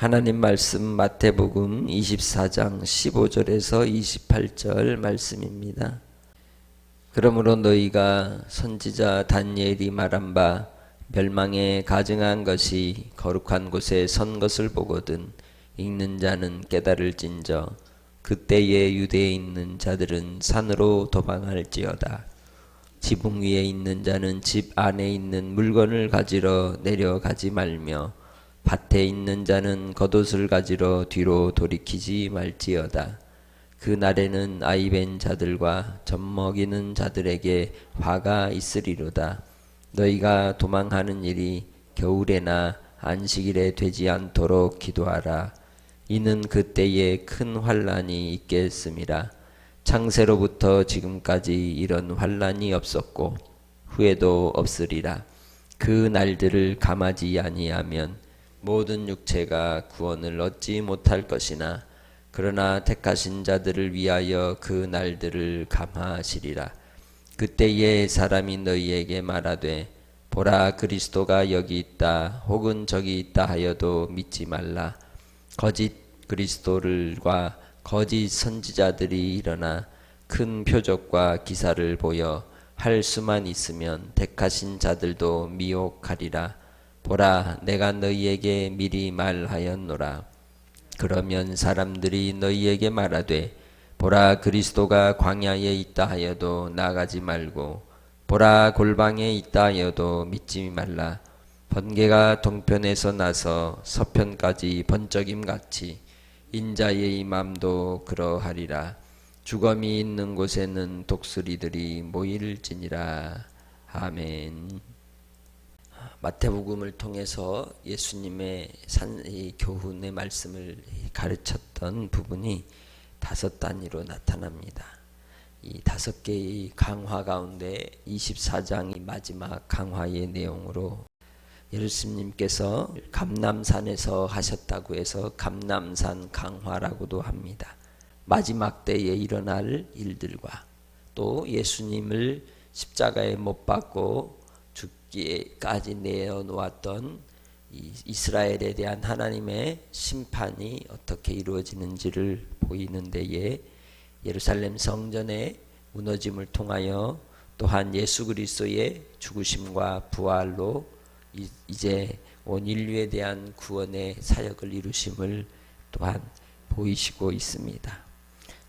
하나님 말씀 마태복음 24장 15절에서 28절 말씀입니다. 그러므로 너희가 선지자 다니엘이 말한 바 멸망에 가증한 것이 거룩한 곳에 선 것을 보거든 읽는 자는 깨달을진저 그때에 유대에 있는 자들은 산으로 도망할지어다. 지붕 위에 있는 자는 집 안에 있는 물건을 가지러 내려가지 말며 밭에 있는 자는 겉옷을 가지러 뒤로 돌이키지 말지어다. 그 날에는 아이벤 자들과 젖먹이는 자들에게 화가 있으리로다. 너희가 도망하는 일이 겨울에나 안식일에 되지 않도록 기도하라. 이는 그때에 큰 환난이 있겠음이라. 창세로부터 지금까지 이런 환난이 없었고 후에도 없으리라. 그 날들을 감하지 아니하면 모든 육체가 구원을 얻지 못할 것이나 그러나 택하신 자들을 위하여 그 날들을 감하시리라. 그때에 사람이 너희에게 말하되 보라 그리스도가 여기 있다 혹은 저기 있다 하여도 믿지 말라. 거짓 그리스도들과 거짓 선지자들이 일어나 큰 표적과 기사를 보여 할 수만 있으면 택하신 자들도 미혹하리라. 보라 내가 너희에게 미리 말하였노라. 그러면 사람들이 너희에게 말하되 보라 그리스도가 광야에 있다 하여도 나가지 말고 보라 골방에 있다 하여도 믿지 말라. 번개가 동편에서 나서 서편까지 번쩍임 같이 인자의 맘도 그러하리라. 주검이 있는 곳에는 독수리들이 모일지니라. 아멘. 마태복음을 통해서 예수님의 교훈의 말씀을 가르쳤던 부분이 5단위로 나타납니다. 이 5개의 강화 가운데 24장이 마지막 강화의 내용으로 예수님께서 감람산에서 하셨다고 해서 감람산 강화라고도 합니다. 마지막 때에 일어날 일들과 또 예수님을 십자가에 못 박고 죽기까지 내어놓았던 이스라엘에 대한 하나님의 심판이 어떻게 이루어지는지를 보이는 데에 예루살렘 성전의 무너짐을 통하여 또한 예수 그리스도의 죽으심과 부활로 이제 온 인류에 대한 구원의 사역을 이루심을 또한 보이시고 있습니다.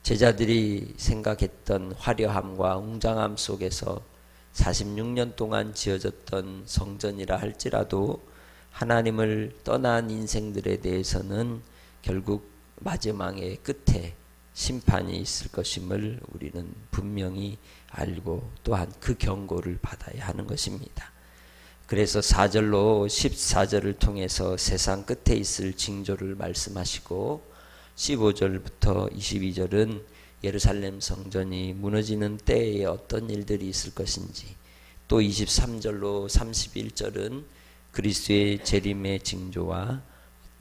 제자들이 생각했던 화려함과 웅장함 속에서 46년 동안 지어졌던 성전이라 할지라도 하나님을 떠난 인생들에 대해서는 결국 마지막의 끝에 심판이 있을 것임을 우리는 분명히 알고 또한 그 경고를 받아야 하는 것입니다. 그래서 4절로 14절을 통해서 세상 끝에 있을 징조를 말씀하시고 15절부터 22절은 예루살렘 성전이 무너지는 때에 어떤 일들이 있을 것인지, 또 23절로 31절은 그리스도의 재림의 징조와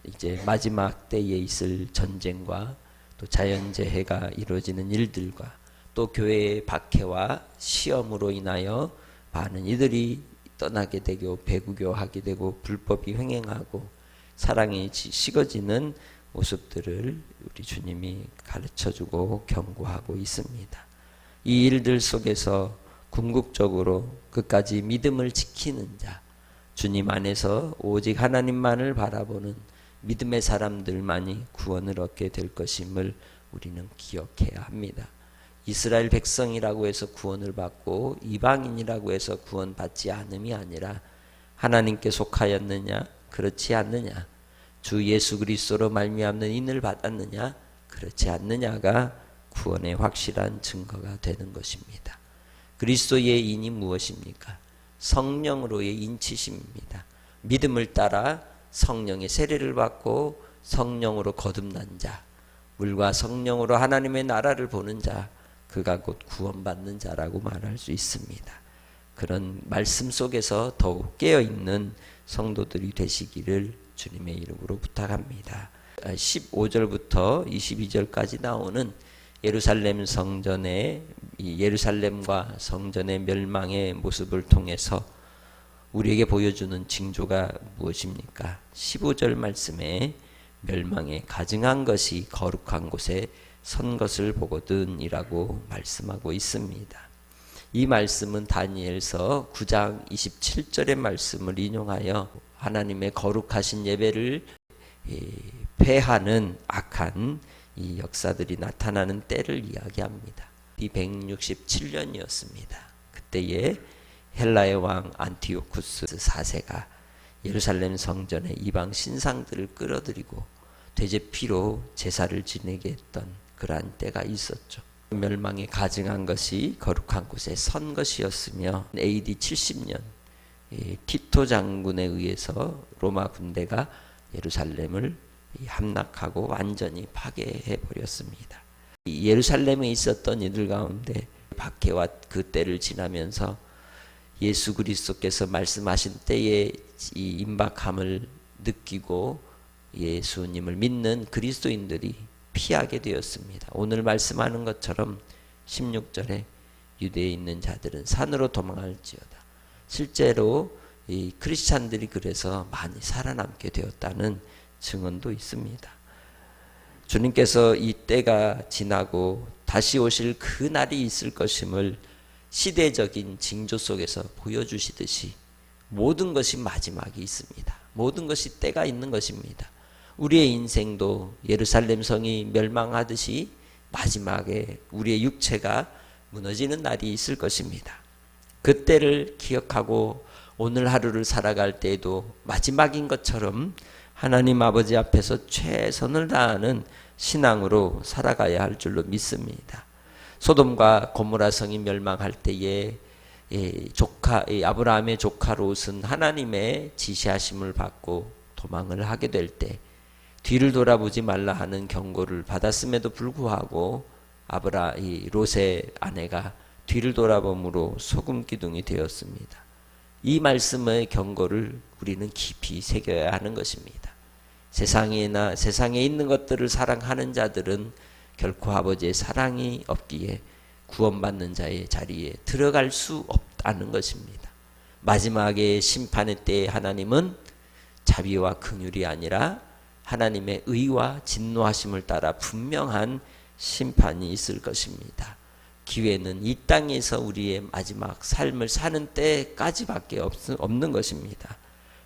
이제 마지막 때에 있을 전쟁과 또 자연재해가 이루어지는 일들과 또 교회의 박해와 시험으로 인하여 많은 이들이 떠나게 되고 배구교하게 되고 불법이 횡행하고 사랑이 식어지는 모습들을 우리 주님이 가르쳐주고 경고하고 있습니다. 이 일들 속에서 궁극적으로 끝까지 믿음을 지키는 자, 주님 안에서 오직 하나님만을 바라보는 믿음의 사람들만이 구원을 얻게 될 것임을 우리는 기억해야 합니다. 이스라엘 백성이라고 해서 구원을 받고 이방인이라고 해서 구원받지 않음이 아니라 하나님께 속하였느냐 그렇지 않느냐, 주 예수 그리스도로 말미암는 인을 받았느냐 그렇지 않느냐가 구원의 확실한 증거가 되는 것입니다. 그리스도의 인이 무엇입니까? 성령으로의 인치심입니다. 믿음을 따라 성령의 세례를 받고 성령으로 거듭난 자, 물과 성령으로 하나님의 나라를 보는 자, 그가 곧 구원받는 자라고 말할 수 있습니다. 그런 말씀 속에서 더욱 깨어있는 성도들이 되시기를 주님의 이름으로 부탁합니다. 15절부터 22절까지 나오는 예루살렘 성전의 예루살렘과 성전의 멸망의 모습을 통해서 우리에게 보여주는 징조가 무엇입니까? 15절 말씀에 멸망에 가증한 것이 거룩한 곳에 선 것을 보거든 이라고 말씀하고 있습니다. 이 말씀은 다니엘서 9장 27절의 말씀을 인용하여 하나님의 거룩하신 예배를 폐하는 악한 이 역사들이 나타나는 때를 이야기합니다. 이 167년이었습니다. 그때에 헬라의 왕 안티오쿠스 4세가 예루살렘 성전에 이방 신상들을 끌어들이고 돼지피로 제사를 지내게 했던 그러한 때가 있었죠. 멸망에 가증한 것이 거룩한 곳에 선 것이었으며 AD 70년 티토 장군에 의해서 로마 군대가 예루살렘을 함락하고 완전히 파괴해 버렸습니다. 예루살렘에 있었던 이들 가운데 박해와 그 때를 지나면서 예수 그리스도께서 말씀하신 때에 이 임박함을 느끼고 예수님을 믿는 그리스도인들이 피하게 되었습니다. 오늘 말씀하는 것처럼 16절에 유대에 있는 자들은 산으로 도망할지어다. 실제로 이 크리스찬들이 그래서 많이 살아남게 되었다는 증언도 있습니다. 주님께서 이 때가 지나고 다시 오실 그 날이 있을 것임을 시대적인 징조 속에서 보여주시듯이 모든 것이 마지막이 있습니다. 모든 것이 때가 있는 것입니다. 우리의 인생도 예루살렘 성이 멸망하듯이 마지막에 우리의 육체가 무너지는 날이 있을 것입니다. 그때를 기억하고 오늘 하루를 살아갈 때에도 마지막인 것처럼 하나님 아버지 앞에서 최선을 다하는 신앙으로 살아가야 할 줄로 믿습니다. 소돔과 고모라 성이 멸망할 때에 아브라함의 조카 롯은 하나님의 지시하심을 받고 도망을 하게 될 때 뒤를 돌아보지 말라 하는 경고를 받았음에도 불구하고 롯의 아내가 뒤를 돌아봄으로 소금 기둥이 되었습니다. 이 말씀의 경고를 우리는 깊이 새겨야 하는 것입니다. 세상에 있는 것들을 사랑하는 자들은 결코 아버지의 사랑이 없기에 구원받는 자의 자리에 들어갈 수 없다는 것입니다. 마지막에 심판의 때에 하나님은 자비와 긍휼이 아니라 하나님의 의와 진노하심을 따라 분명한 심판이 있을 것입니다. 기회는 이 땅에서 우리의 마지막 삶을 사는 때까지밖에 없는 것입니다.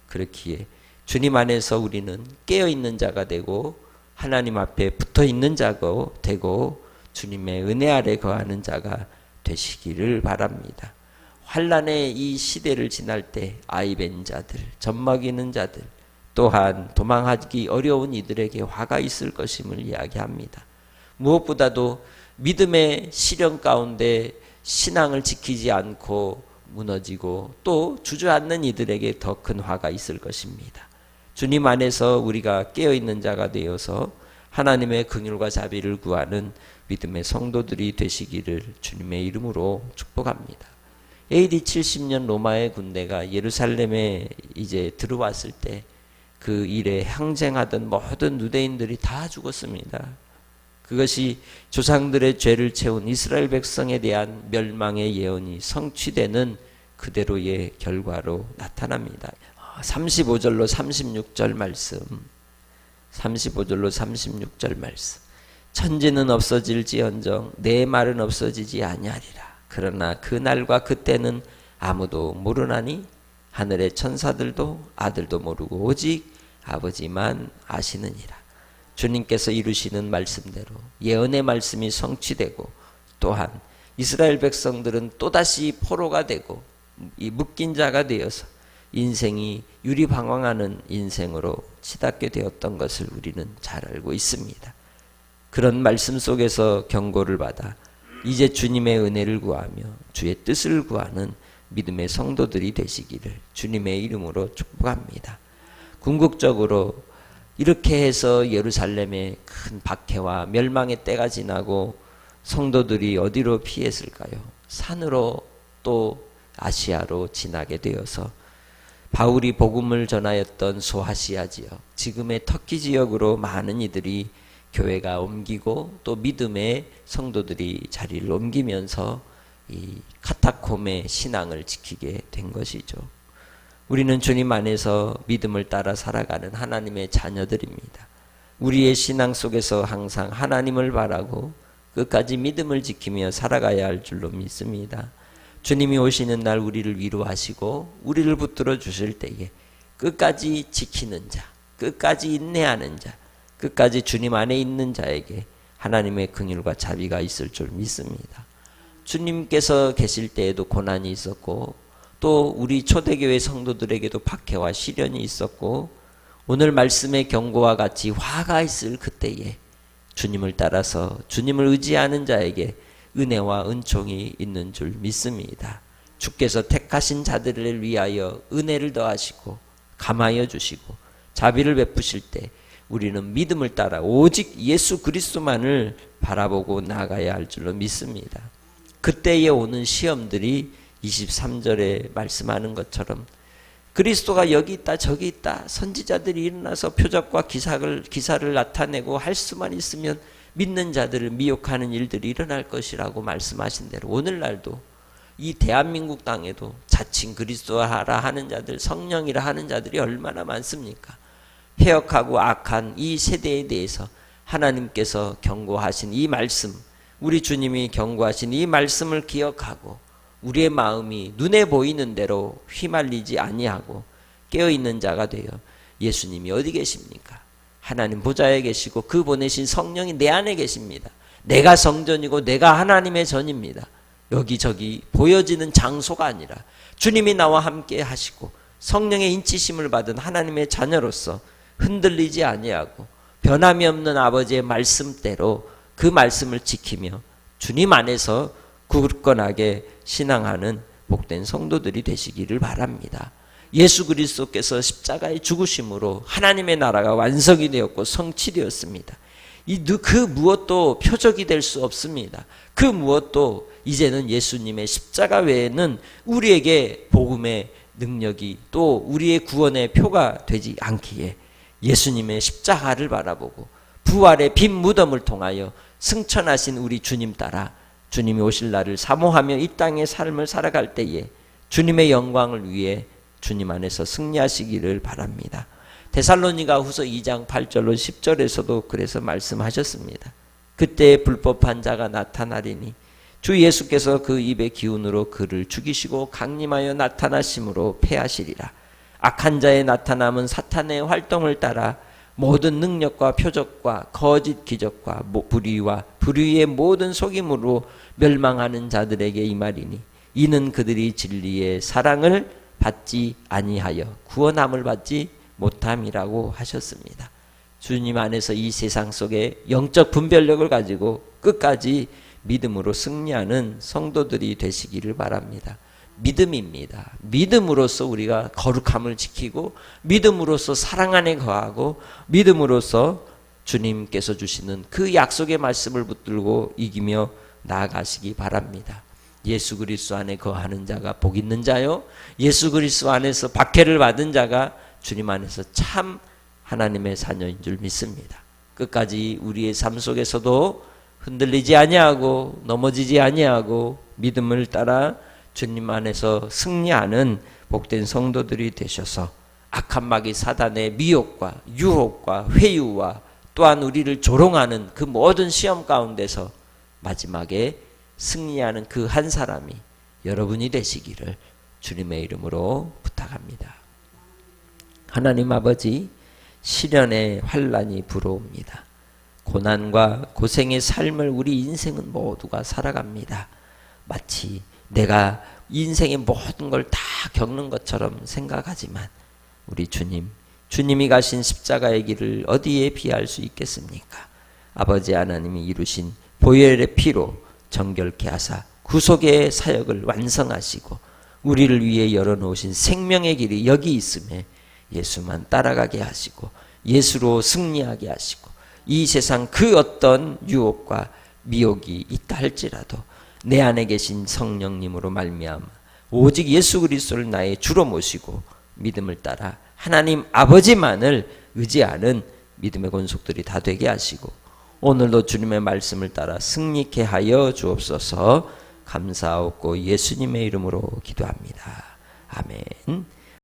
그렇기에 주님 안에서 우리는 깨어있는 자가 되고 하나님 앞에 붙어있는 자가 되고 주님의 은혜 아래 거하는 자가 되시기를 바랍니다. 환난의 이 시대를 지날 때 아이벤 자들, 젖먹이는 자들, 또한 도망하기 어려운 이들에게 화가 있을 것임을 이야기합니다. 무엇보다도 믿음의 시련 가운데 신앙을 지키지 않고 무너지고 또 주저앉는 이들에게 더 큰 화가 있을 것입니다. 주님 안에서 우리가 깨어있는 자가 되어서 하나님의 긍휼과 자비를 구하는 믿음의 성도들이 되시기를 주님의 이름으로 축복합니다. AD 70년 로마의 군대가 예루살렘에 이제 들어왔을 때 그 일에 항쟁하던 모든 유대인들이 다 죽었습니다. 그것이 조상들의 죄를 채운 이스라엘 백성에 대한 멸망의 예언이 성취되는 그대로의 결과로 나타납니다. 35절로 36절 말씀, 35절로 36절 말씀. 천지는 없어질지언정 내 말은 없어지지 아니하리라. 그러나 그 날과 그때는 아무도 모르나니 하늘의 천사들도 아들도 모르고 오직 아버지만 아시느니라. 주님께서 이루시는 말씀대로 예언의 말씀이 성취되고 또한 이스라엘 백성들은 또다시 포로가 되고 이 묶인 자가 되어서 인생이 유리방황하는 인생으로 치닫게 되었던 것을 우리는 잘 알고 있습니다. 그런 말씀 속에서 경고를 받아 이제 주님의 은혜를 구하며 주의 뜻을 구하는 믿음의 성도들이 되시기를 주님의 이름으로 축복합니다. 궁극적으로 이렇게 해서 예루살렘의 큰 박해와 멸망의 때가 지나고 성도들이 어디로 피했을까요? 산으로 또 아시아로 지나게 되어서 바울이 복음을 전하였던 소아시아 지역, 지금의 터키 지역으로 많은 이들이 교회가 옮기고 또 믿음의 성도들이 자리를 옮기면서 이 카타콤의 신앙을 지키게 된 것이죠. 우리는 주님 안에서 믿음을 따라 살아가는 하나님의 자녀들입니다. 우리의 신앙 속에서 항상 하나님을 바라고 끝까지 믿음을 지키며 살아가야 할 줄로 믿습니다. 주님이 오시는 날 우리를 위로하시고 우리를 붙들어 주실 때에 끝까지 지키는 자, 끝까지 인내하는 자, 끝까지 주님 안에 있는 자에게 하나님의 긍휼과 자비가 있을 줄 믿습니다. 주님께서 계실 때에도 고난이 있었고 또 우리 초대교회 성도들에게도 박해와 시련이 있었고 오늘 말씀의 경고와 같이 화가 있을 그때에 주님을 따라서 주님을 의지하는 자에게 은혜와 은총이 있는 줄 믿습니다. 주께서 택하신 자들을 위하여 은혜를 더하시고 감하여 주시고 자비를 베푸실 때 우리는 믿음을 따라 오직 예수 그리스도만을 바라보고 나아가야 할 줄로 믿습니다. 그때에 오는 시험들이 23절에 말씀하는 것처럼 그리스도가 여기 있다 저기 있다 선지자들이 일어나서 표적과 기사를 나타내고 할 수만 있으면 믿는 자들을 미혹하는 일들이 일어날 것이라고 말씀하신 대로 오늘날도 이 대한민국 땅에도 자칭 그리스도하라 하는 자들, 성령이라 하는 자들이 얼마나 많습니까? 폐역하고 악한 이 세대에 대해서 하나님께서 경고하신 이 말씀, 우리 주님이 경고하신 이 말씀을 기억하고 우리의 마음이 눈에 보이는 대로 휘말리지 아니하고 깨어있는 자가 되어 예수님이 어디 계십니까? 하나님 보좌에 계시고 그 보내신 성령이 내 안에 계십니다. 내가 성전이고 내가 하나님의 전입니다. 여기저기 보여지는 장소가 아니라 주님이 나와 함께 하시고 성령의 인치심을 받은 하나님의 자녀로서 흔들리지 아니하고 변함이 없는 아버지의 말씀대로 그 말씀을 지키며 주님 안에서 굳건하게 신앙하는 복된 성도들이 되시기를 바랍니다. 예수 그리스도께서 십자가의 죽으심으로 하나님의 나라가 완성이 되었고 성취되었습니다. 그 무엇도 표적이 될 수 없습니다. 그 무엇도 이제는 예수님의 십자가 외에는 우리에게 복음의 능력이 또 우리의 구원의 표가 되지 않기에 예수님의 십자가를 바라보고 부활의 빈 무덤을 통하여 승천하신 우리 주님 따라 주님이 오실 날을 사모하며 이 땅의 삶을 살아갈 때에 주님의 영광을 위해 주님 안에서 승리하시기를 바랍니다. 데살로니가 후서 2장 8절로 10절에서도 그래서 말씀하셨습니다. 그때 불법한 자가 나타나리니 주 예수께서 그 입의 기운으로 그를 죽이시고 강림하여 나타나심으로 패하시리라. 악한 자의 나타남은 사탄의 활동을 따라 모든 능력과 표적과 거짓 기적과 불의와 불의의 모든 속임으로 멸망하는 자들에게 임하리니 이는 그들이 진리의 사랑을 받지 아니하여 구원함을 받지 못함이라고 하셨습니다. 주님 안에서 이 세상 속에 영적 분별력을 가지고 끝까지 믿음으로 승리하는 성도들이 되시기를 바랍니다. 믿음입니다. 믿음으로써 우리가 거룩함을 지키고 믿음으로써 사랑 안에 거하고 믿음으로써 주님께서 주시는 그 약속의 말씀을 붙들고 이기며 나아가시기 바랍니다. 예수 그리스도 안에 거하는 자가 복 있는 자요 예수 그리스도 안에서 박해를 받은 자가 주님 안에서 참 하나님의 자녀인 줄 믿습니다. 끝까지 우리의 삶 속에서도 흔들리지 아니하고 넘어지지 아니하고 믿음을 따라 주님 안에서 승리하는 복된 성도들이 되셔서 악한 마귀 사단의 미혹과 유혹과 회유와 또한 우리를 조롱하는 그 모든 시험 가운데서 마지막에 승리하는 그 한 사람이 여러분이 되시기를 주님의 이름으로 부탁합니다. 하나님 아버지, 시련의 환난이 불어옵니다. 고난과 고생의 삶을 우리 인생은 모두가 살아갑니다. 마치 내가 인생의 모든 걸 다 겪는 것처럼 생각하지만 우리 주님이 가신 십자가의 길을 어디에 비할 수 있겠습니까? 아버지 하나님이 이루신 보혈의 피로 정결케 하사 구속의 사역을 완성하시고 우리를 위해 열어놓으신 생명의 길이 여기 있음에 예수만 따라가게 하시고 예수로 승리하게 하시고 이 세상 그 어떤 유혹과 미혹이 있다 할지라도 내 안에 계신 성령님으로 말미암아 오직 예수 그리스도를 나의 주로 모시고 믿음을 따라 하나님 아버지만을 의지하는 믿음의 권속들이 다 되게 하시고 오늘도 주님의 말씀을 따라 승리케 하여 주옵소서. 감사하옵고 예수님의 이름으로 기도합니다. 아멘.